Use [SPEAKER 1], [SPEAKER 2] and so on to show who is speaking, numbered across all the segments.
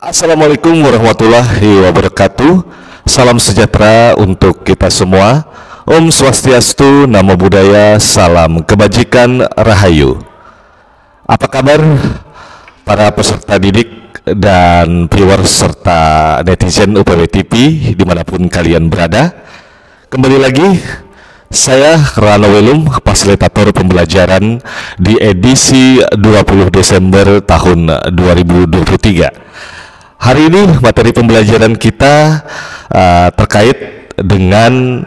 [SPEAKER 1] Assalamualaikum warahmatullahi wabarakatuh. Salam sejahtera untuk kita semua. Om Swastiastu, Namo Buddhaya, salam kebajikan, rahayu. Apa kabar para peserta didik dan viewers serta netizen UPW TV dimanapun kalian berada? Kembali lagi saya Rano Welum, fasilitator pembelajaran di edisi 20 Desember tahun 2023. Hari ini materi pembelajaran kita terkait dengan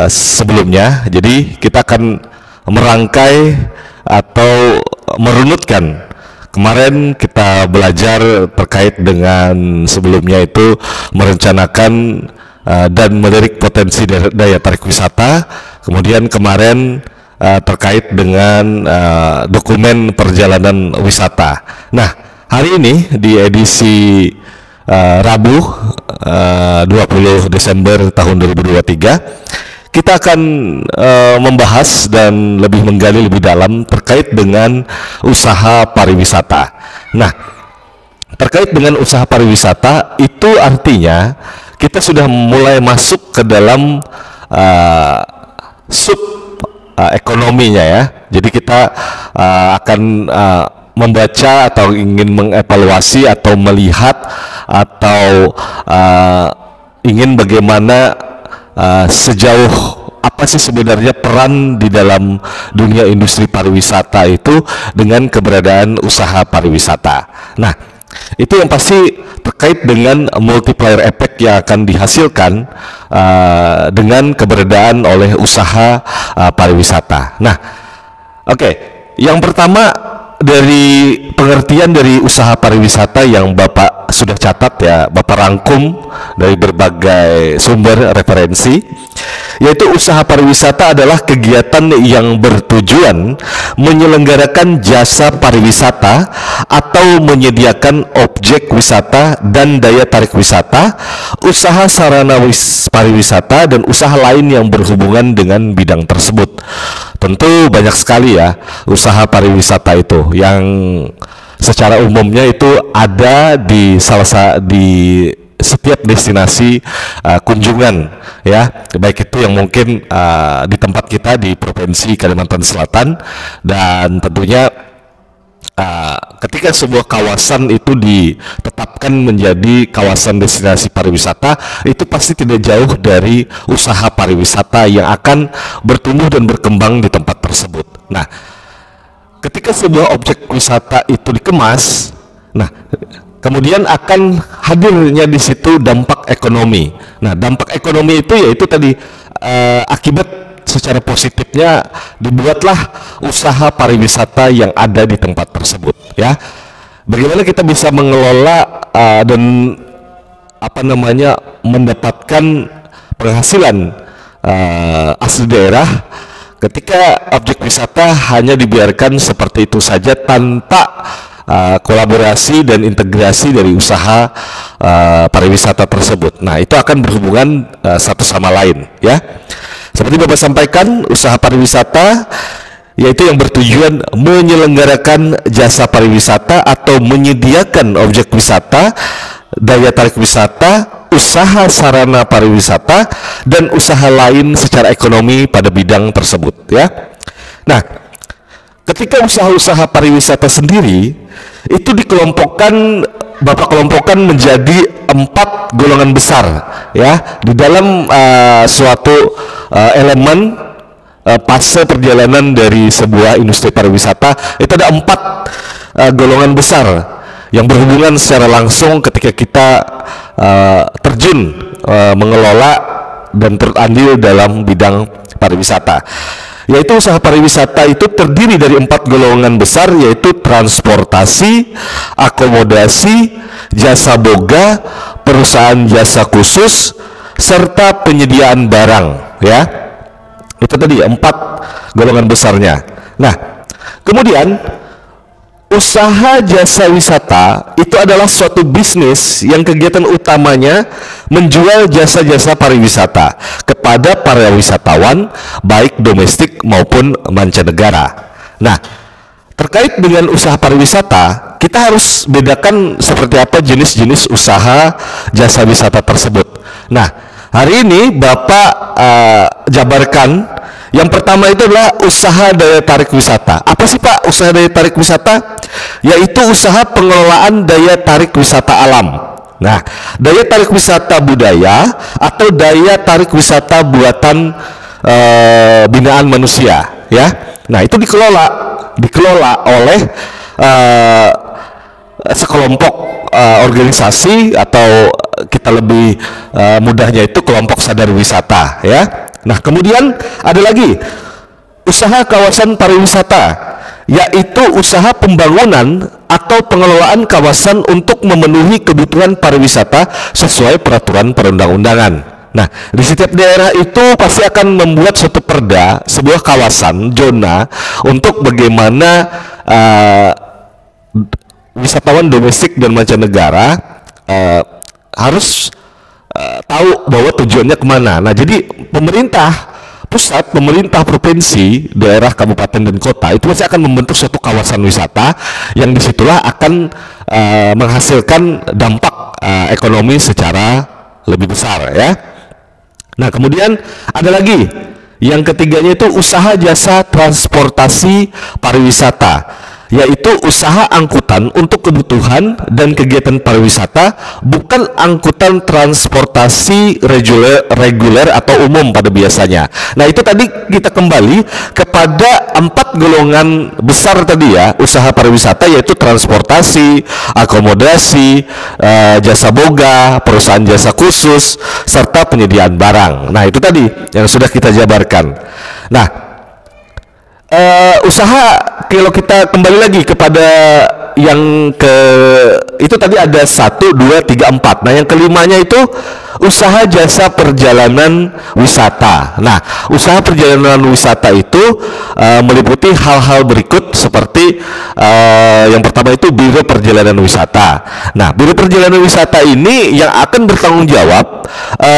[SPEAKER 1] sebelumnya. Jadi kita akan merangkai atau merunutkan. Kemarin kita belajar terkait dengan sebelumnya itu merencanakan dan melirik potensi daya tarik wisata. Kemudian kemarin terkait dengan dokumen perjalanan wisata. Nah, hari ini di edisi Rabu 20 Desember tahun 2023 kita akan membahas dan lebih menggali lebih dalam terkait dengan usaha pariwisata. Nah, terkait dengan usaha pariwisata itu artinya kita sudah mulai masuk ke dalam sub ekonominya ya. Jadi kita akan membaca atau ingin mengevaluasi atau melihat atau ingin bagaimana sejauh apa sih sebenarnya peran di dalam dunia industri pariwisata itu dengan keberadaan usaha pariwisata. Nah, itu yang pasti terkait dengan multiplier effect yang akan dihasilkan dengan keberadaan oleh usaha pariwisata. Nah, oke. Yang pertama dari pengertian dari usaha pariwisata yang Bapak sudah catat ya, Bapak rangkum dari berbagai sumber referensi, yaitu usaha pariwisata adalah kegiatan yang bertujuan menyelenggarakan jasa pariwisata atau menyediakan objek wisata dan daya tarik wisata, usaha sarana pariwisata, dan usaha lain yang berhubungan dengan bidang tersebut. Tentu banyak sekali ya usaha pariwisata itu yang secara umumnya itu ada di setiap destinasi kunjungan ya, baik itu yang mungkin di tempat kita di Provinsi Kalimantan Selatan, dan tentunya ketika sebuah kawasan itu ditetapkan menjadi kawasan destinasi pariwisata, itu pasti tidak jauh dari usaha pariwisata yang akan bertumbuh dan berkembang di tempat tersebut. Nah, ketika sebuah objek wisata itu dikemas, nah kemudian akan hadirnya di situ dampak ekonomi. Nah, dampak ekonomi itu yaitu tadi akibat secara positifnya dibuatlah usaha pariwisata yang ada di tempat tersebut ya. Bagaimana kita bisa mengelola dan mendapatkan penghasilan asli daerah ketika objek wisata hanya dibiarkan seperti itu saja tanpa kolaborasi dan integrasi dari usaha pariwisata tersebut. Nah, itu akan berhubungan satu sama lain ya. Seperti Bapak sampaikan, usaha pariwisata yaitu yang bertujuan menyelenggarakan jasa pariwisata atau menyediakan objek wisata, daya tarik wisata, usaha sarana pariwisata, dan usaha lain secara ekonomi pada bidang tersebut ya. Nah, ketika usaha-usaha pariwisata sendiri itu dikelompokkan, Bapak kelompokkan menjadi 4 golongan besar ya di dalam suatu elemen fase perjalanan dari sebuah industri pariwisata. Itu ada 4 golongan besar yang berhubungan secara langsung ketika kita terjun mengelola dan turut andil dalam bidang pariwisata. Yaitu usaha pariwisata itu terdiri dari 4 golongan besar, yaitu transportasi, akomodasi, jasa boga, perusahaan jasa khusus, serta penyediaan barang ya. Itu tadi 4 golongan besarnya. Nah, kemudian usaha jasa wisata itu adalah suatu bisnis yang kegiatan utamanya menjual jasa-jasa pariwisata kepada para wisatawan baik domestik maupun mancanegara. Nah, terkait dengan usaha pariwisata, kita harus bedakan seperti apa jenis-jenis usaha jasa wisata tersebut. Nah, hari ini Bapak jabarkan yang pertama itu adalah usaha daya tarik wisata. Apa sih Pak usaha daya tarik wisata? Yaitu usaha pengelolaan daya tarik wisata alam. Nah, daya tarik wisata budaya atau daya tarik wisata buatan binaan manusia, ya. Nah, itu dikelola oleh sekelompok organisasi atau kita lebih mudahnya itu kelompok sadar wisata, ya. Nah, kemudian ada lagi usaha kawasan pariwisata, yaitu usaha pembangunan atau pengelolaan kawasan untuk memenuhi kebutuhan pariwisata sesuai peraturan perundang-undangan. Nah, di setiap daerah itu pasti akan membuat suatu perda, sebuah kawasan, zona, untuk bagaimana wisatawan domestik dan mancanegara harus tahu bahwa tujuannya kemana. Nah, jadi pemerintah pusat, pemerintah provinsi, daerah, kabupaten, dan kota itu pasti akan membentuk suatu kawasan wisata yang disitulah akan menghasilkan dampak ekonomi secara lebih besar, ya. Nah, kemudian ada lagi yang ketiganya itu usaha jasa transportasi pariwisata, yaitu usaha angkutan untuk kebutuhan dan kegiatan pariwisata, bukan angkutan transportasi reguler atau umum pada biasanya. Nah, itu tadi kita kembali kepada 4 golongan besar tadi, ya, usaha pariwisata, yaitu transportasi, akomodasi, jasa boga, perusahaan jasa khusus, serta penyediaan barang. Nah, itu tadi yang sudah kita jabarkan. Nah, usaha, kalau kita kembali lagi kepada yang itu tadi ada 1, 2, 3, 4. Nah, yang kelimanya itu usaha jasa perjalanan wisata. Nah, usaha perjalanan wisata itu meliputi hal-hal berikut seperti yang pertama itu biro perjalanan wisata. Nah, biro perjalanan wisata ini yang akan bertanggung jawab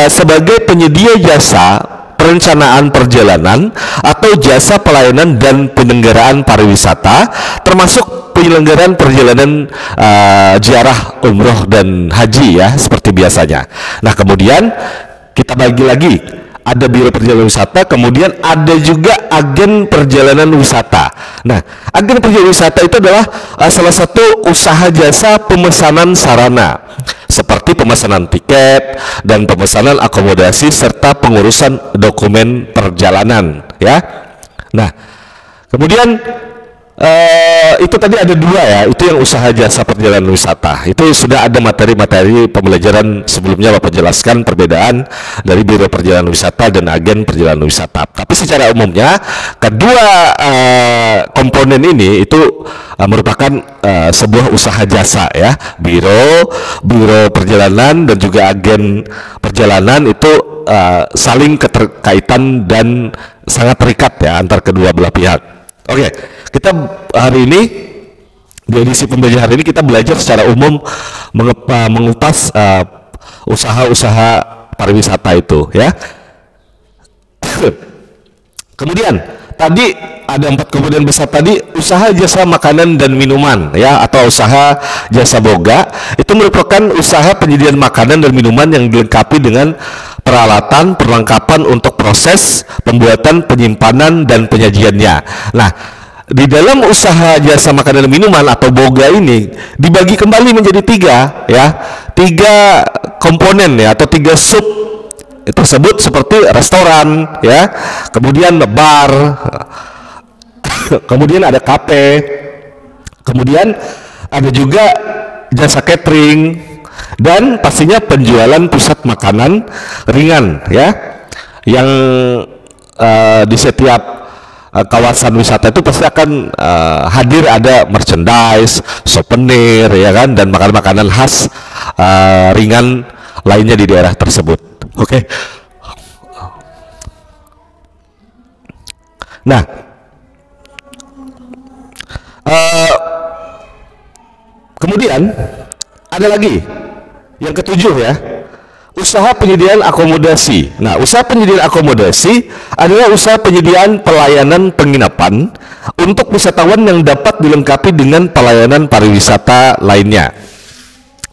[SPEAKER 1] sebagai penyedia jasa perencanaan perjalanan atau jasa pelayanan dan penyelenggaraan pariwisata, termasuk penyelenggaraan perjalanan ziarah, umroh, dan haji, ya, seperti biasanya. Nah, kemudian kita bagi lagi, ada biro perjalanan wisata, kemudian ada juga agen perjalanan wisata. Nah, agen perjalanan wisata itu adalah salah satu usaha jasa pemesanan sarana seperti pemesanan tiket dan pemesanan akomodasi serta pengurusan dokumen perjalanan, ya. Nah, kemudian itu tadi ada 2, ya, itu yang usaha jasa perjalanan wisata. Itu sudah ada materi-materi pembelajaran sebelumnya Bapak jelaskan perbedaan dari biro perjalanan wisata dan agen perjalanan wisata. Tapi secara umumnya kedua komponen ini itu merupakan sebuah usaha jasa, ya. Biro perjalanan dan juga agen perjalanan itu saling keterkaitan dan sangat terikat, ya, antar kedua belah pihak. Oke, kita hari ini di edisi pembelajaran ini kita belajar secara umum mengupas usaha-usaha pariwisata itu, ya. Kemudian tadi ada 4 komponen besar tadi, usaha jasa makanan dan minuman, ya, atau usaha jasa boga. Itu merupakan usaha penyediaan makanan dan minuman yang dilengkapi dengan peralatan, perlengkapan untuk proses pembuatan, penyimpanan, dan penyajiannya. Nah, di dalam usaha jasa makanan dan minuman atau boga ini dibagi kembali menjadi 3, ya, 3 komponen, ya, atau 3 sub tersebut, seperti restoran, ya, kemudian bar, kemudian ada kafe, kemudian ada juga jasa catering, dan pastinya penjualan pusat makanan ringan, ya, yang di setiap kawasan wisata itu pasti akan hadir ada merchandise, souvenir, ya kan, dan makanan-makanan khas ringan lainnya di daerah tersebut. Oke. Nah, kemudian ada lagi yang ketujuh, ya, usaha penyediaan akomodasi. Nah, usaha penyediaan akomodasi adalah usaha penyediaan pelayanan penginapan untuk wisatawan yang dapat dilengkapi dengan pelayanan pariwisata lainnya.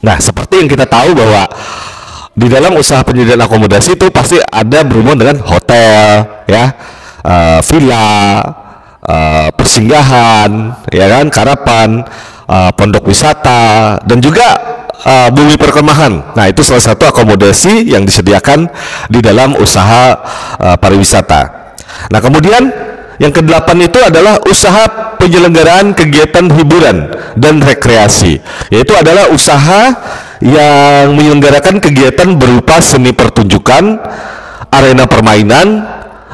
[SPEAKER 1] Nah, seperti yang kita tahu bahwa di dalam usaha penyediaan akomodasi itu pasti ada berhubungan dengan hotel, ya, villa, persinggahan, ya kan, karapan, pondok wisata, dan juga bumi perkemahan. Nah, itu salah satu akomodasi yang disediakan di dalam usaha pariwisata. Nah, kemudian yang kedelapan itu adalah usaha penyelenggaraan kegiatan hiburan dan rekreasi, yaitu adalah usaha yang menyelenggarakan kegiatan berupa seni pertunjukan, arena permainan,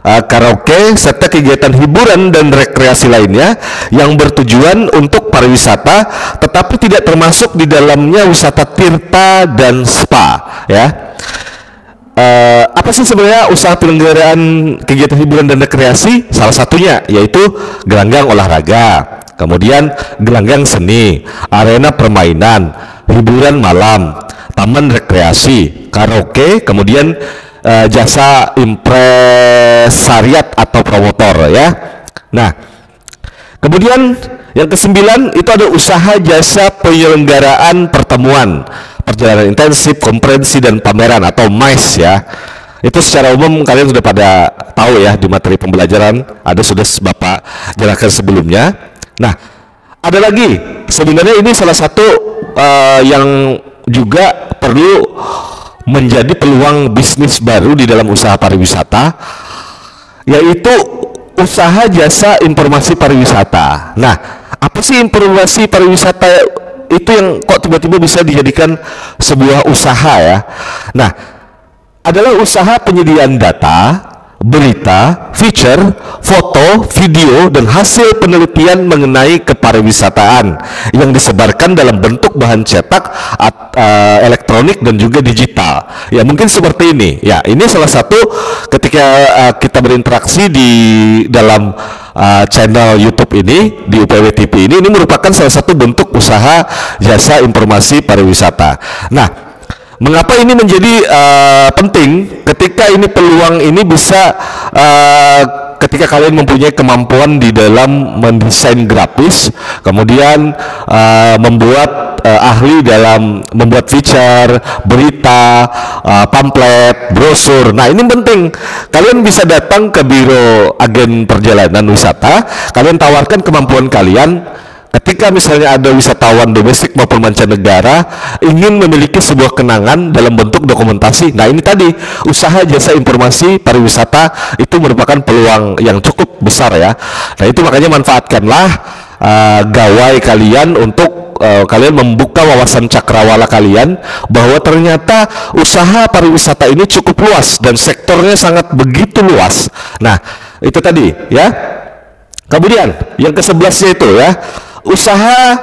[SPEAKER 1] karaoke, serta kegiatan hiburan dan rekreasi lainnya yang bertujuan untuk pariwisata, tetapi tidak termasuk di dalamnya wisata tirta dan spa, ya. Apa sih sebenarnya usaha penyelenggaraan kegiatan hiburan dan rekreasi? Salah satunya yaitu gelanggang olahraga, kemudian gelanggang seni, arena permainan, hiburan malam, taman rekreasi, karaoke, kemudian jasa impresariat atau promotor, ya. Nah, kemudian yang kesembilan itu ada usaha jasa penyelenggaraan pertemuan, perjalanan intensif, konferensi, dan pameran atau MICE, ya. Itu secara umum kalian sudah pada tahu ya, di materi pembelajaran ada sudah Bapak jelaskan sebelumnya. Nah, ada lagi sebenarnya ini salah satu yang juga perlu menjadi peluang bisnis baru di dalam usaha pariwisata, yaitu usaha jasa informasi pariwisata. Nah, apa sih informasi pariwisata itu yang kok tiba-tiba bisa dijadikan sebuah usaha, ya? Nah, adalah usaha penyediaan data, berita, feature, foto, video, dan hasil penelitian mengenai kepariwisataan yang disebarkan dalam bentuk bahan cetak, elektronik, dan juga digital. Ya, mungkin seperti ini. Ya, ini salah satu ketika kita berinteraksi di dalam channel YouTube ini, di UPW TV ini merupakan salah satu bentuk usaha jasa informasi pariwisata. Nah, mengapa ini menjadi penting? Ketika ini peluang ini bisa ketika kalian mempunyai kemampuan di dalam mendesain grafis, kemudian membuat ahli dalam membuat feature, berita, pamflet, brosur. Nah, ini penting. Kalian bisa datang ke Biro Agen Perjalanan Wisata, kalian tawarkan kemampuan kalian. Ketika misalnya ada wisatawan domestik maupun mancanegara ingin memiliki sebuah kenangan dalam bentuk dokumentasi, nah ini tadi usaha jasa informasi pariwisata itu merupakan peluang yang cukup besar, ya. Nah, itu makanya manfaatkanlah gawai kalian untuk kalian membuka wawasan cakrawala kalian bahwa ternyata usaha pariwisata ini cukup luas dan sektornya sangat begitu luas. Nah, itu tadi, ya. Kemudian yang ke-11 itu, ya, usaha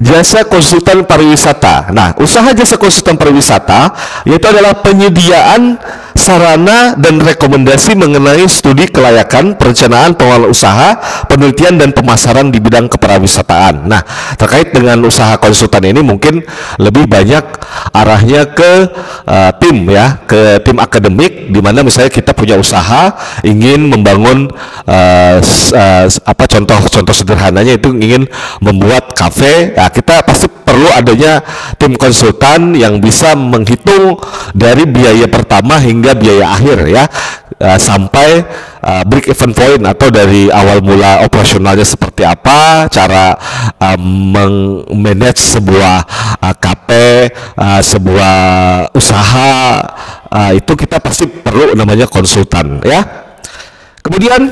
[SPEAKER 1] jasa konsultan pariwisata. Nah, usaha jasa konsultan pariwisata yaitu adalah penyediaan sarana dan rekomendasi mengenai studi kelayakan, perencanaan pengelolaan usaha, penelitian dan pemasaran di bidang kepariwisataan. Nah, terkait dengan usaha konsultan ini mungkin lebih banyak arahnya ke tim, ya, ke tim akademik, di mana misalnya kita punya usaha ingin membangun contoh sederhananya itu ingin membuat kafe, ya, kita pasti perlu adanya tim konsultan yang bisa menghitung dari biaya pertama hingga biaya akhir, ya, sampai break even point atau dari awal mula operasionalnya seperti apa, cara manage sebuah kafe, sebuah usaha, itu kita pasti perlu namanya konsultan, ya. Kemudian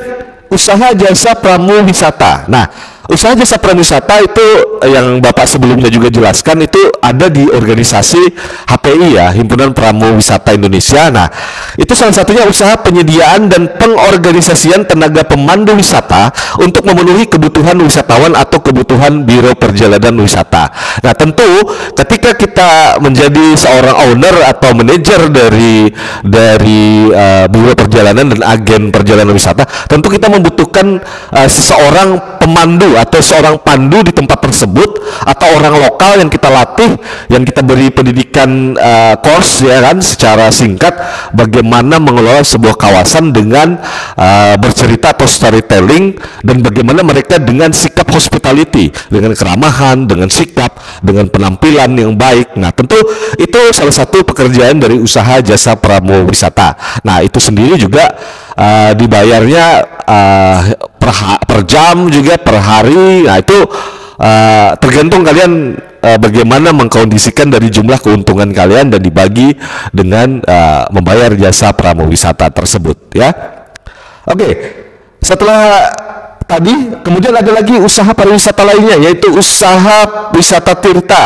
[SPEAKER 1] usaha jasa pramuwisata. Nah, usaha jasa pramuwisata itu yang Bapak sebelumnya juga jelaskan itu ada di organisasi HPI, ya, Himpunan Pramuwisata Indonesia. Nah, itu salah satunya usaha penyediaan dan pengorganisasian tenaga pemandu wisata untuk memenuhi kebutuhan wisatawan atau kebutuhan Biro Perjalanan Wisata. Nah, tentu ketika kita menjadi seorang owner atau manajer dari Biro Perjalanan dan agen perjalanan wisata, tentu kita membutuhkan seseorang pemandu atau seorang pandu di tempat tersebut, atau orang lokal yang kita latih, yang kita beri pendidikan course ya kan secara singkat bagaimana mengelola sebuah kawasan dengan bercerita atau storytelling, dan bagaimana mereka dengan sikap hospitality, dengan keramahan, dengan sikap, dengan penampilan yang baik. Nah, tentu itu salah satu pekerjaan dari usaha jasa pramu wisata. Nah, itu sendiri juga dibayarnya per jam, juga per hari. Nah, itu tergantung kalian bagaimana mengkondisikan dari jumlah keuntungan kalian dan dibagi dengan membayar jasa pramu wisata tersebut ya. Oke, setelah tadi kemudian ada lagi usaha pariwisata lainnya, yaitu usaha wisata tirta.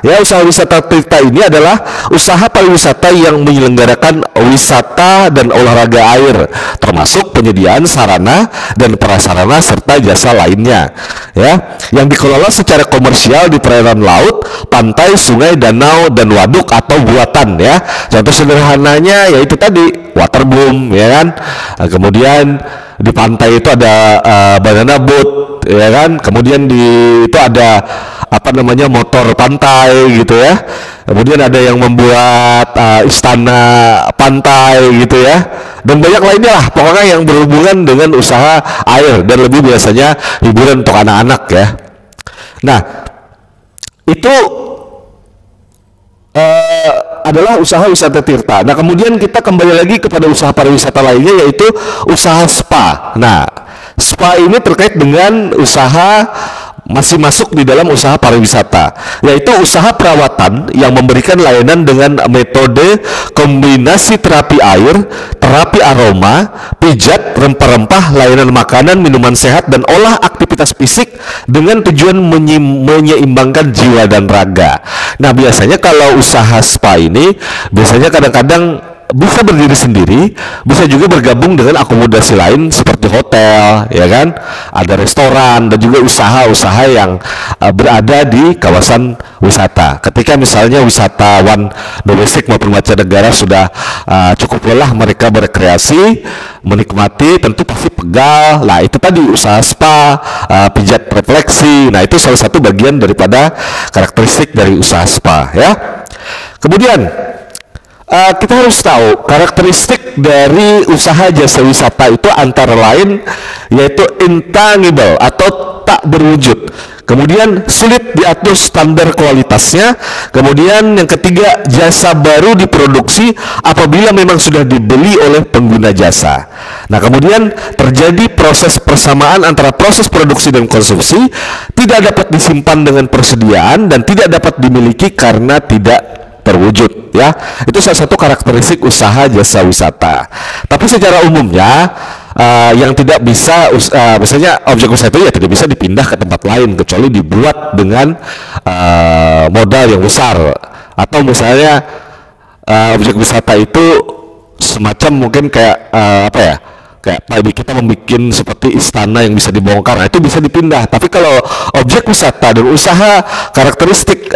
[SPEAKER 1] Ya, usaha wisata tirta ini adalah usaha pariwisata yang menyelenggarakan wisata dan olahraga air, termasuk penyediaan sarana dan prasarana serta jasa lainnya. Ya, yang dikelola secara komersial di perairan laut, pantai, sungai, danau, dan waduk atau buatan ya. Contoh sederhananya yaitu tadi waterboom ya kan. Nah, kemudian di pantai itu ada banana boat ya kan, kemudian itu ada apa namanya motor pantai gitu ya, kemudian ada yang membuat istana pantai gitu ya, dan banyak lainnya lah pokoknya yang berhubungan dengan usaha air, dan lebih biasanya hiburan untuk anak-anak ya. Nah, itu adalah usaha wisata tirta. Nah, kemudian kita kembali lagi kepada usaha pariwisata lainnya, yaitu usaha spa. Nah, spa ini terkait dengan usaha, masih masuk di dalam usaha pariwisata, yaitu usaha perawatan yang memberikan layanan dengan metode kombinasi terapi air, terapi aroma, pijat, rempah-rempah, layanan makanan, minuman sehat, dan olah aktivitas fisik dengan tujuan menyeimbangkan jiwa dan raga. Nah, biasanya kalau usaha spa ini biasanya kadang-kadang bisa berdiri sendiri, bisa juga bergabung dengan akomodasi lain seperti hotel, ya kan? Ada restoran dan juga usaha-usaha yang berada di kawasan wisata. Ketika misalnya wisatawan domestik maupun mancanegara sudah cukup lelah mereka berekreasi, menikmati, tentu pasti pegal. Nah, itu tadi usaha spa, pijat refleksi. Nah, itu salah satu bagian daripada karakteristik dari usaha spa, ya. Kemudian kita harus tahu karakteristik dari usaha jasa wisata itu antara lain yaitu intangible atau tak berwujud, kemudian sulit diatur standar kualitasnya, kemudian yang ketiga jasa baru diproduksi apabila memang sudah dibeli oleh pengguna jasa. Nah, kemudian terjadi proses persamaan antara proses produksi dan konsumsi, tidak dapat disimpan dengan persediaan, dan tidak dapat dimiliki karena tidak terwujud ya. Itu salah satu karakteristik usaha jasa wisata. Tapi secara umumnya yang tidak bisa misalnya objek wisata itu ya tidak bisa dipindah ke tempat lain kecuali dibuat dengan modal yang besar, atau misalnya objek wisata itu semacam mungkin kayak apa ya, kayak tadi kita membuat seperti istana yang bisa dibongkar, nah itu bisa dipindah. Tapi kalau objek wisata dan usaha karakteristik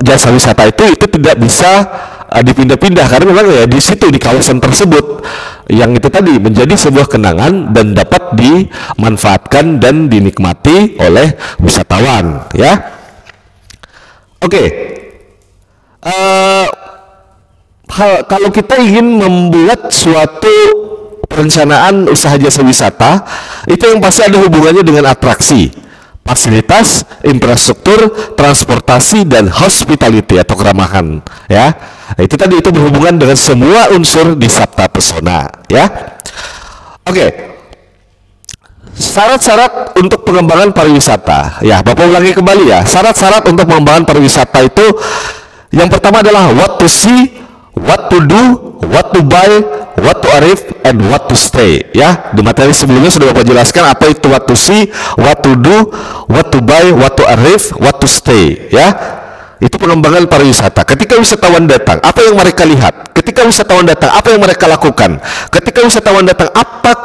[SPEAKER 1] jasa wisata itu tidak bisa dipindah-pindah, karena memang ya di situ, di kawasan tersebut yang itu tadi menjadi sebuah kenangan dan dapat dimanfaatkan dan dinikmati oleh wisatawan ya. Oke. Kalau kita ingin membuat suatu perencanaan usaha jasa wisata, itu yang pasti ada hubungannya dengan atraksi, fasilitas, infrastruktur, transportasi, dan hospitality atau keramahan ya. Itu tadi, itu berhubungan dengan semua unsur di Sabta Pesona ya. Oke. Syarat-syarat untuk pengembangan pariwisata ya, Bapak ulangi kembali ya. Syarat-syarat untuk pengembangan pariwisata itu yang pertama adalah what to see, what to do, what to buy, what to arrive, and what to stay ya. Di materi sebelumnya sudah Bapak jelaskan apa itu what to see, what to do, what to buy, what to arrive, what to stay ya. Itu pengembangan pariwisata. Ketika wisatawan datang, apa yang mereka lihat? Ketika wisatawan datang, apa yang mereka lakukan? Ketika wisatawan datang,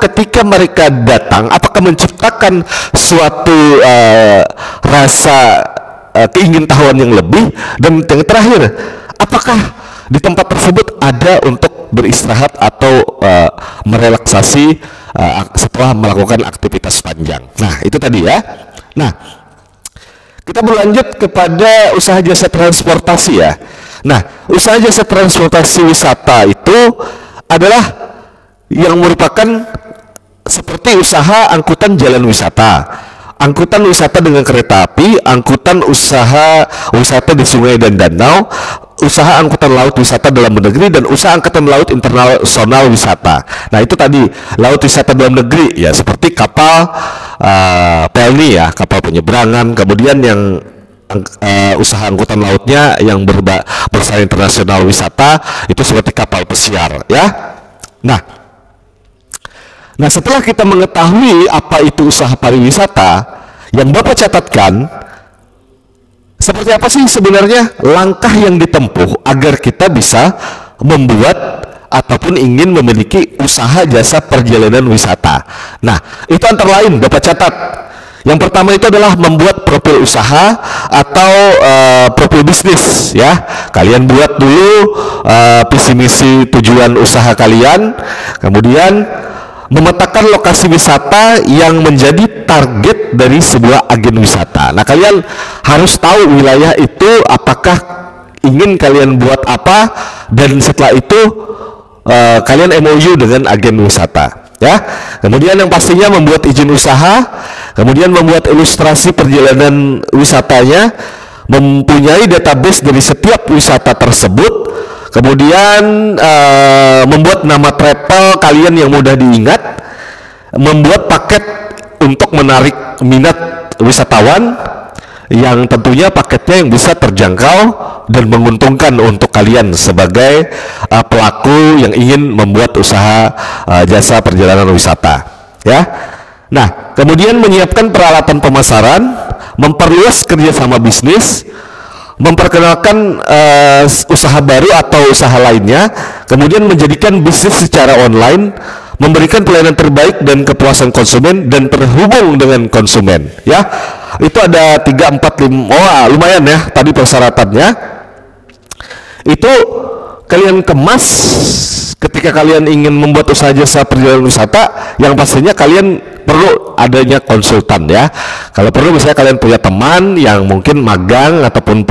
[SPEAKER 1] ketika mereka datang, apakah menciptakan suatu rasa keingintahuan yang lebih? Dan yang terakhir, apakah di tempat tersebut ada untuk beristirahat atau merelaksasi setelah melakukan aktivitas panjang. Nah, itu tadi ya. Nah, kita berlanjut kepada usaha jasa transportasi ya. Nah, usaha jasa transportasi wisata itu adalah yang merupakan seperti usaha angkutan jalan wisata, angkutan wisata dengan kereta api, angkutan usaha wisata di sungai dan danau, usaha angkutan laut wisata dalam negeri, dan usaha angkutan laut internasional wisata. Nah, itu tadi laut wisata dalam negeri ya, seperti kapal pelni ya, kapal penyeberangan. Kemudian yang usaha angkutan lautnya yang bersama internasional wisata itu seperti kapal pesiar ya. Nah, setelah kita mengetahui apa itu usaha pariwisata, yang Bapak catatkan, seperti apa sih sebenarnya langkah yang ditempuh agar kita bisa membuat ataupun ingin memiliki usaha jasa perjalanan wisata. Nah, itu antara lain Bapak catat. Yang pertama itu adalah membuat profil usaha atau profil bisnis ya. Kalian buat dulu visi misi tujuan usaha kalian, kemudian memetakan lokasi wisata yang menjadi target dari sebuah agen wisata. Nah, kalian harus tahu wilayah itu apakah ingin kalian buat apa, dan setelah itu kalian MOU dengan agen wisata ya. Kemudian yang pastinya membuat izin usaha, kemudian membuat ilustrasi perjalanan wisatanya, mempunyai database dari setiap wisata tersebut, kemudian membuat nama travel kalian yang mudah diingat, membuat paket untuk menarik minat wisatawan yang tentunya paketnya yang bisa terjangkau dan menguntungkan untuk kalian sebagai pelaku yang ingin membuat usaha jasa perjalanan wisata ya. Nah, kemudian menyiapkan peralatan pemasaran, memperluas kerjasama bisnis, memperkenalkan usaha baru atau usaha lainnya, kemudian menjadikan bisnis secara online, memberikan pelayanan terbaik dan kepuasan konsumen, dan terhubung dengan konsumen ya. Itu ada 3, 4, 5, lumayan ya tadi persyaratannya. Itu kalian kemas ketika kalian ingin membuat usaha jasa perjalanan wisata, yang pastinya kalian perlu adanya konsultan ya. Kalau perlu misalnya kalian punya teman yang mungkin magang ataupun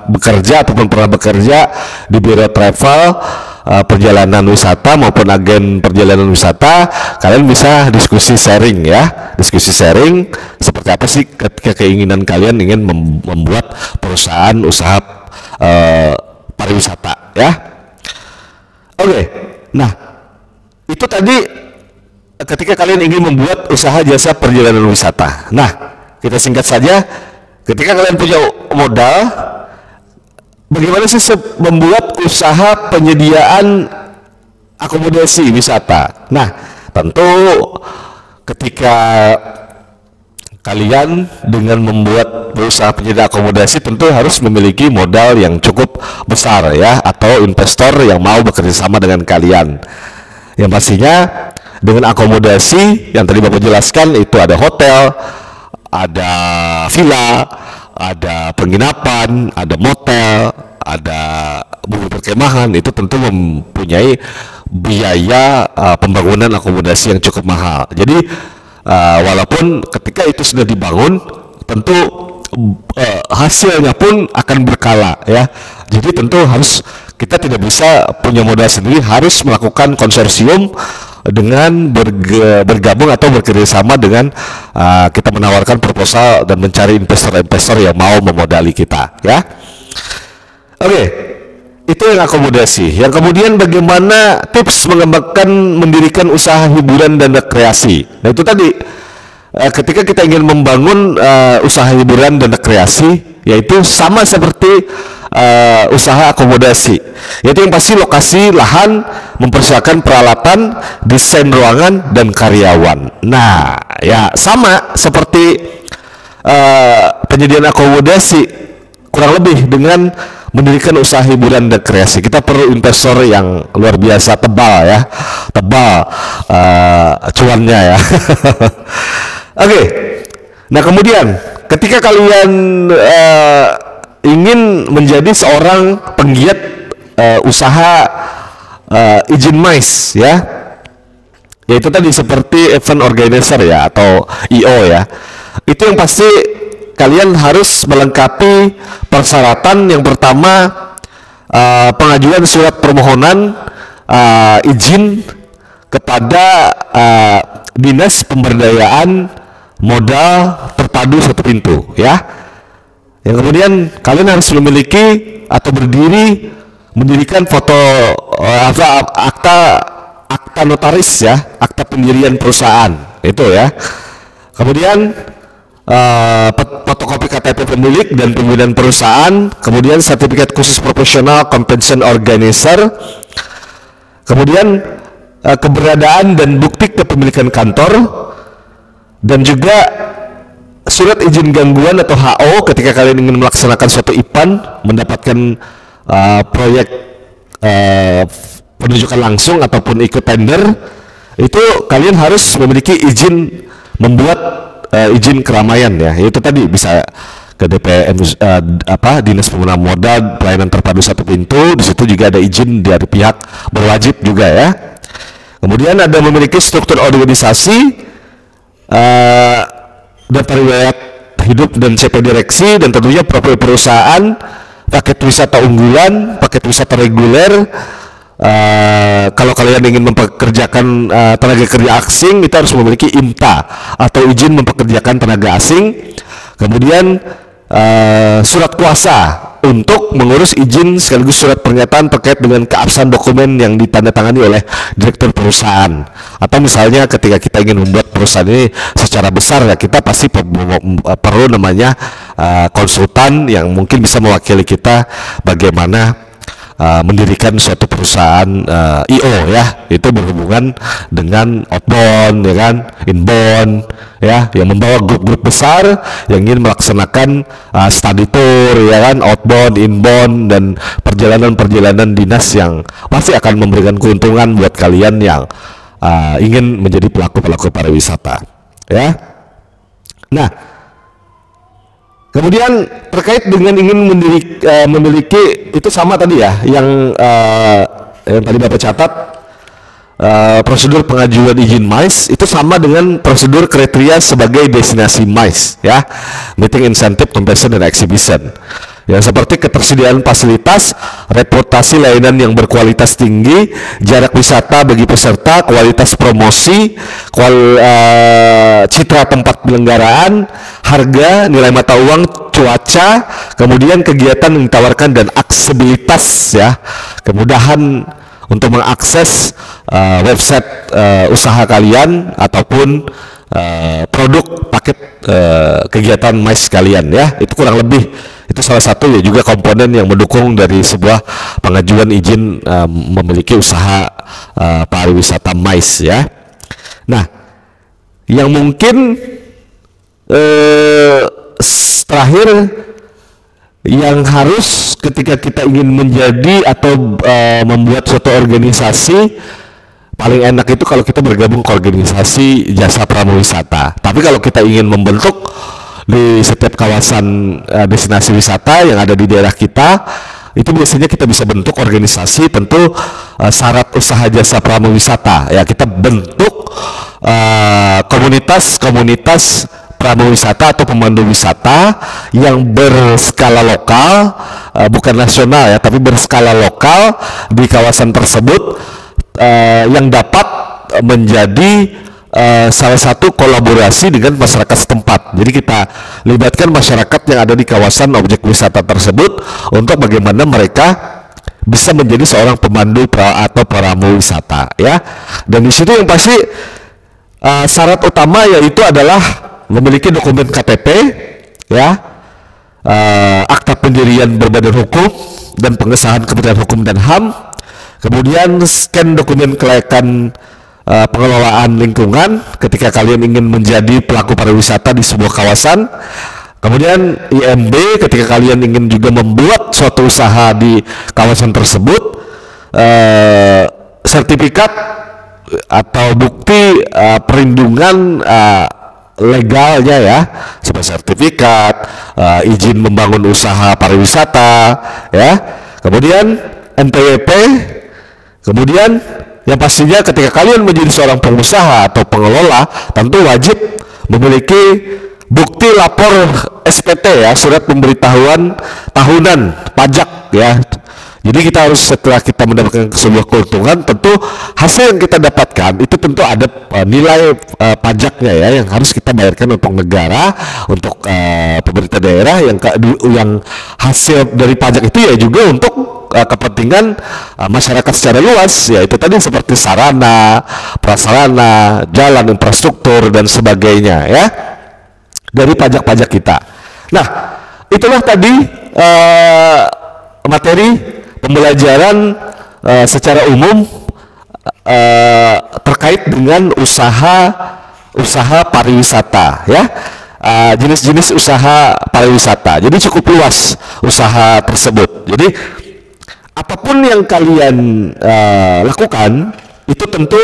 [SPEAKER 1] bekerja ataupun pernah bekerja di biro travel perjalanan wisata maupun agen perjalanan wisata, kalian bisa diskusi sharing ya. Diskusi sharing seperti apa sih ketika keinginan kalian ingin membuat perusahaan usaha pariwisata ya. Oke. Nah, itu tadi ketika kalian ingin membuat usaha jasa perjalanan wisata. Nah, kita singkat saja, ketika kalian punya modal, bagaimana sih membuat usaha penyediaan akomodasi wisata? Nah, tentu ketika kalian dengan membuat usaha penyedia akomodasi tentu harus memiliki modal yang cukup besar ya, atau investor yang mau bekerja sama dengan kalian. Yang pastinya dengan akomodasi yang tadi Bapak jelaskan, itu ada hotel, ada villa, ada penginapan, ada motel, ada bumi perkemahan. Itu tentu mempunyai biaya pembangunan akomodasi yang cukup mahal. Jadi walaupun ketika itu sudah dibangun, tentu hasilnya pun akan berkala ya. Jadi tentu harus, kita tidak bisa punya modal sendiri, harus melakukan konsorsium dengan bergabung atau bekerjasama dengan kita menawarkan proposal dan mencari investor-investor yang mau memodali kita ya. Oke, itu yang akomodasi. Yang kemudian bagaimana tips mendirikan usaha hiburan dan rekreasi. Nah, itu tadi ketika kita ingin membangun usaha hiburan dan rekreasi, yaitu sama seperti usaha akomodasi, yaitu yang pasti lokasi, lahan, mempersiapkan peralatan, desain ruangan, dan karyawan. Nah, ya sama seperti penyediaan akomodasi, kurang lebih dengan mendirikan usaha hiburan dan rekreasi. Kita perlu investor yang luar biasa tebal ya, cuannya ya. Oke. Nah, kemudian ketika kalian ingin menjadi seorang penggiat usaha izin MICE ya, ya itu tadi seperti event organizer ya atau IO ya. Itu yang pasti kalian harus melengkapi persyaratan. Yang pertama pengajuan surat permohonan izin kepada Dinas Pemberdayaan Modal Terpadu Satu Pintu ya. Yang kemudian kalian harus memiliki atau mendirikan foto akta notaris ya, akta pendirian perusahaan itu ya. Kemudian fotokopi KTP pemilik dan pimpinan perusahaan, kemudian sertifikat khusus profesional convention organizer, kemudian keberadaan dan bukti kepemilikan kantor, dan juga surat izin gangguan atau HO ketika kalian ingin melaksanakan suatu IPAN, mendapatkan proyek penunjukan langsung ataupun ikut tender, itu kalian harus memiliki izin membuat izin keramaian ya. Itu tadi bisa ke DPM Dinas Pemberdayaan Modal Pelayanan Terpadu Satu Pintu. Di situ juga ada izin dari pihak berwajib juga ya. Kemudian ada memiliki struktur organisasi, daftar riwayat hidup dan CP direksi, dan tentunya profil perusahaan, paket wisata unggulan, paket wisata reguler. Kalau kalian ingin mempekerjakan tenaga kerja asing, itu harus memiliki IMTA atau izin mempekerjakan tenaga asing. Kemudian surat kuasa untuk mengurus izin sekaligus surat pernyataan terkait dengan keabsahan dokumen yang ditandatangani oleh direktur perusahaan. Atau misalnya ketika kita ingin membuat perusahaan ini secara besar ya, kita pasti perlu namanya konsultan yang mungkin bisa mewakili kita bagaimana mendirikan suatu perusahaan IO ya. Itu berhubungan dengan outbound ya kan, inbound ya, yang membawa grup-grup besar yang ingin melaksanakan study tour ya kan, outbound, inbound, dan perjalanan-perjalanan dinas yang pasti akan memberikan keuntungan buat kalian yang ingin menjadi pelaku-pelaku pariwisata ya. Nah, kemudian terkait dengan ingin memiliki itu sama tadi ya, yang tadi Bapak catat, prosedur pengajuan izin MICE itu sama dengan prosedur kriteria sebagai destinasi MICE ya, meeting incentive, convention, dan exhibition. Ya, seperti ketersediaan fasilitas, reputasi layanan yang berkualitas tinggi, jarak wisata bagi peserta, kualitas promosi, citra tempat penyelenggaraan, harga, nilai mata uang, cuaca, kemudian kegiatan yang ditawarkan, dan aksesibilitas ya, kemudahan untuk mengakses website usaha kalian ataupun produk paket kegiatan MICE kalian ya. Itu kurang lebih itu salah satu ya juga komponen yang mendukung dari sebuah pengajuan izin memiliki usaha pariwisata MICE ya. Nah, yang mungkin terakhir yang harus ketika kita ingin menjadi atau membuat suatu organisasi, paling enak itu kalau kita bergabung ke organisasi jasa pramuwisata. Tapi kalau kita ingin membentuk di setiap kawasan destinasi wisata yang ada di daerah kita, itu biasanya kita bisa bentuk organisasi. Tentu syarat usaha jasa pramuwisata ya, kita bentuk komunitas pramuwisata atau pemandu wisata yang berskala lokal, bukan nasional ya, tapi berskala lokal di kawasan tersebut, yang dapat menjadi salah satu kolaborasi dengan masyarakat setempat. Jadi kita libatkan masyarakat yang ada di kawasan objek wisata tersebut untuk bagaimana mereka bisa menjadi seorang pemandu atau pramu wisata ya. Dan di situ yang pasti syarat utama yaitu adalah memiliki dokumen KTP ya, akta pendirian berbadan hukum dan pengesahan Kementerian Hukum dan HAM, kemudian scan dokumen kelayakan pengelolaan lingkungan ketika kalian ingin menjadi pelaku pariwisata di sebuah kawasan, kemudian IMB ketika kalian ingin juga membuat suatu usaha di kawasan tersebut, sertifikat atau bukti perlindungan legalnya ya, seperti sertifikat izin membangun usaha pariwisata ya, kemudian NPWP, kemudian yang pastinya ketika kalian menjadi seorang pengusaha atau pengelola, tentu wajib memiliki bukti lapor SPT ya, surat pemberitahuan tahunan pajak ya. Jadi kita harus, setelah kita mendapatkan sebuah keuntungan, tentu hasil yang kita dapatkan itu tentu ada nilai pajaknya ya, yang harus kita bayarkan untuk negara, untuk pemerintah daerah, yang hasil dari pajak itu ya juga untuk kepentingan masyarakat secara luas, yaitu tadi seperti sarana, prasarana, jalan, infrastruktur dan sebagainya ya, dari pajak-pajak kita. Nah, itulah tadi materi pembelajaran secara umum terkait dengan usaha pariwisata ya, jenis-jenis usaha pariwisata. Jadi cukup luas usaha tersebut. Jadi apapun yang kalian lakukan itu tentu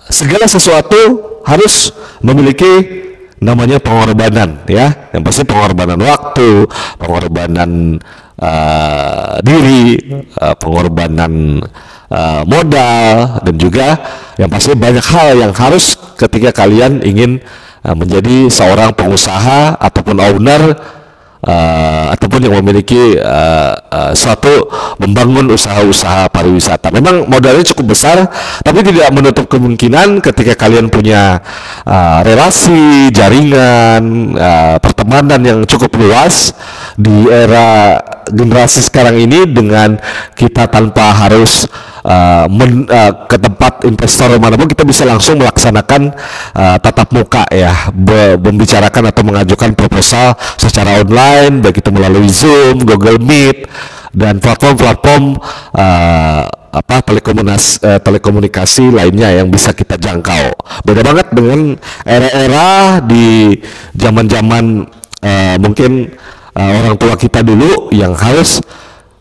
[SPEAKER 1] segala sesuatu harus memiliki namanya pengorbanan ya, yang pasti pengorbanan waktu, pengorbanan diri, pengorbanan modal, dan juga yang pasti banyak hal yang harus ketika kalian ingin menjadi seorang pengusaha ataupun owner ataupun yang memiliki suatu membangun usaha-usaha pariwisata. Memang modalnya cukup besar, tapi tidak menutup kemungkinan ketika kalian punya relasi, jaringan, pertemanan yang cukup luas di era generasi sekarang ini, dengan kita tanpa harus ke tempat investor manapun, kita bisa langsung melaksanakan tatap muka ya, membicarakan atau mengajukan proposal secara online, baik itu melalui Zoom, Google Meet, dan platform-platform telekomunikasi lainnya yang bisa kita jangkau. Beda banget dengan era-era di zaman-zaman mungkin orang tua kita dulu yang harus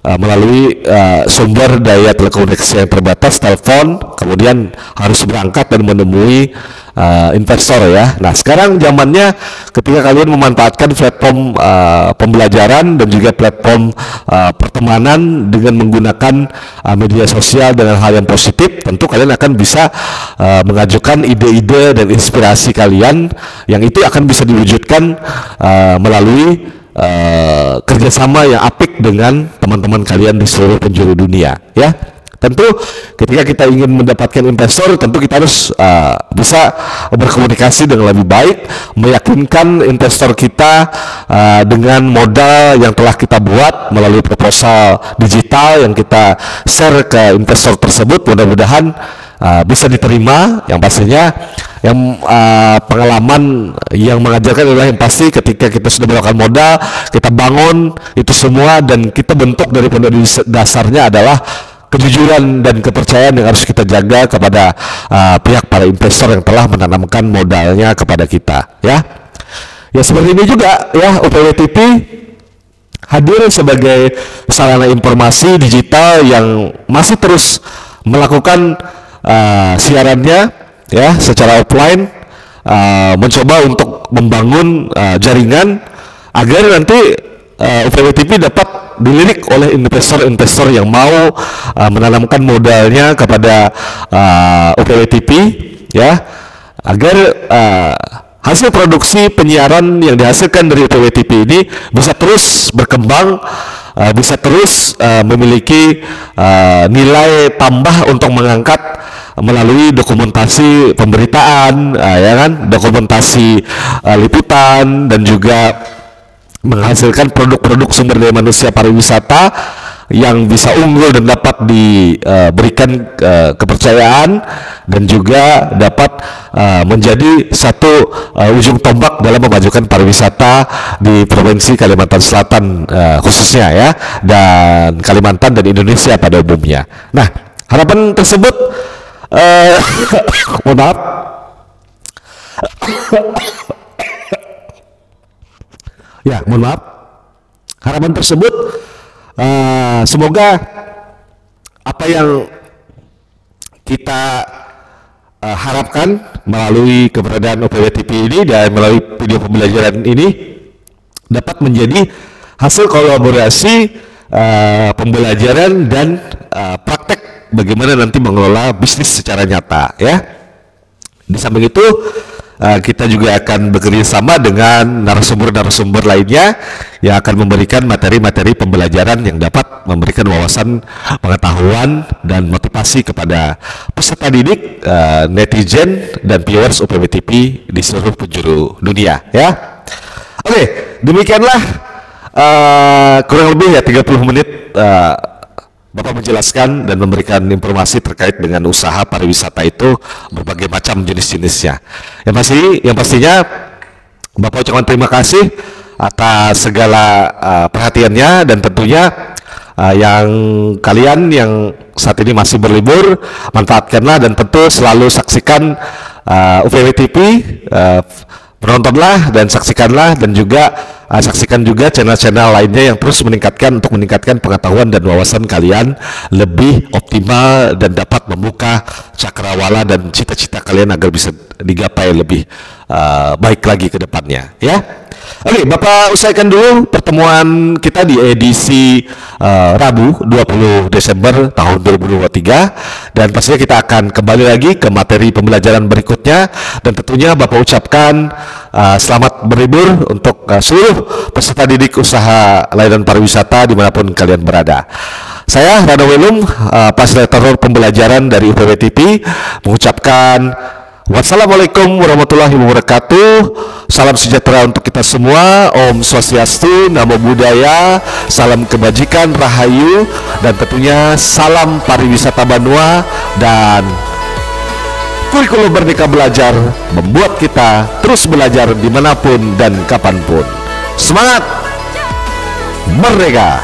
[SPEAKER 1] melalui sumber daya telekomunikasi yang terbatas, telepon, kemudian harus berangkat dan menemui investor ya. Nah, sekarang zamannya ketika kalian memanfaatkan platform pembelajaran dan juga platform pertemanan dengan menggunakan media sosial dengan hal yang positif, tentu kalian akan bisa mengajukan ide-ide dan inspirasi kalian, yang itu akan bisa diwujudkan melalui kerjasama yang apik dengan teman-teman kalian di seluruh penjuru dunia ya. Tentu ketika kita ingin mendapatkan investor, tentu kita harus bisa berkomunikasi dengan lebih baik, meyakinkan investor kita dengan modal yang telah kita buat melalui proposal digital yang kita share ke investor tersebut. Mudah-mudahan bisa diterima. Yang pastinya yang pengalaman yang mengajarkan adalah yang pasti ketika kita sudah melakukan modal, kita bangun itu semua, dan kita bentuk dari pondasi dasarnya adalah kejujuran dan kepercayaan yang harus kita jaga kepada pihak para investor yang telah menanamkan modalnya kepada kita ya. Ya seperti ini juga ya, UPW TV hadir sebagai sarana informasi digital yang masih terus melakukan siarannya ya secara offline, mencoba untuk membangun jaringan agar nanti UPW TV dapat dilirik oleh investor-investor yang mau menanamkan modalnya kepada UPW TV ya, agar hasil produksi penyiaran yang dihasilkan dari UPW TV ini bisa terus berkembang, bisa terus memiliki nilai tambah untuk mengangkat melalui dokumentasi pemberitaan ya kan, dokumentasi liputan, dan juga menghasilkan produk-produk sumber daya manusia pariwisata yang bisa unggul dan dapat diberikan kepercayaan, dan juga dapat menjadi satu ujung tombak dalam memajukan pariwisata di Provinsi Kalimantan Selatan khususnya ya, dan Kalimantan dan Indonesia pada umumnya. Nah, harapan tersebut mohon maaf. Ya, mohon maaf. Harapan tersebut semoga apa yang kita harapkan melalui keberadaan UPW TV ini dan melalui video pembelajaran ini dapat menjadi hasil kolaborasi pembelajaran dan praktek bagaimana nanti mengelola bisnis secara nyata ya. Di samping itu kita juga akan bekerja sama dengan narasumber-narasumber lainnya yang akan memberikan materi-materi pembelajaran yang dapat memberikan wawasan pengetahuan dan motivasi kepada peserta didik, netizen dan viewers UPW TV di seluruh penjuru dunia ya. Oke, demikianlah kurang lebih ya 30 menit Bapak menjelaskan dan memberikan informasi terkait dengan usaha pariwisata itu berbagai macam jenis-jenisnya. Yang pastinya Bapak ucapkan terima kasih atas segala perhatiannya, dan tentunya yang kalian yang saat ini masih berlibur, manfaatkanlah dan tentu selalu saksikan UPW TV, penontonlah dan saksikanlah, dan juga saksikan juga channel-channel lainnya yang terus meningkatkan pengetahuan dan wawasan kalian lebih optimal dan dapat membuka cakrawala dan cita-cita kalian agar bisa digapai lebih baik lagi ke depannya ya. Oke, Bapak usaikan dulu pertemuan kita di edisi Rabu 20 Desember tahun 2023, dan pastinya kita akan kembali lagi ke materi pembelajaran berikutnya, dan tentunya Bapak ucapkan selamat berlibur untuk seluruh peserta didik usaha layanan pariwisata dimanapun kalian berada. Saya Rano Welum, fasilitator pembelajaran dari UPW TV, mengucapkan wassalamualaikum warahmatullahi wabarakatuh. Salam sejahtera untuk kita semua. Om Swastiastu, Namo Buddhaya, salam kebajikan, rahayu, dan tentunya salam pariwisata Banua. Dan kurikulum Merdeka Belajar membuat kita terus belajar dimanapun dan kapanpun. Semangat merdeka!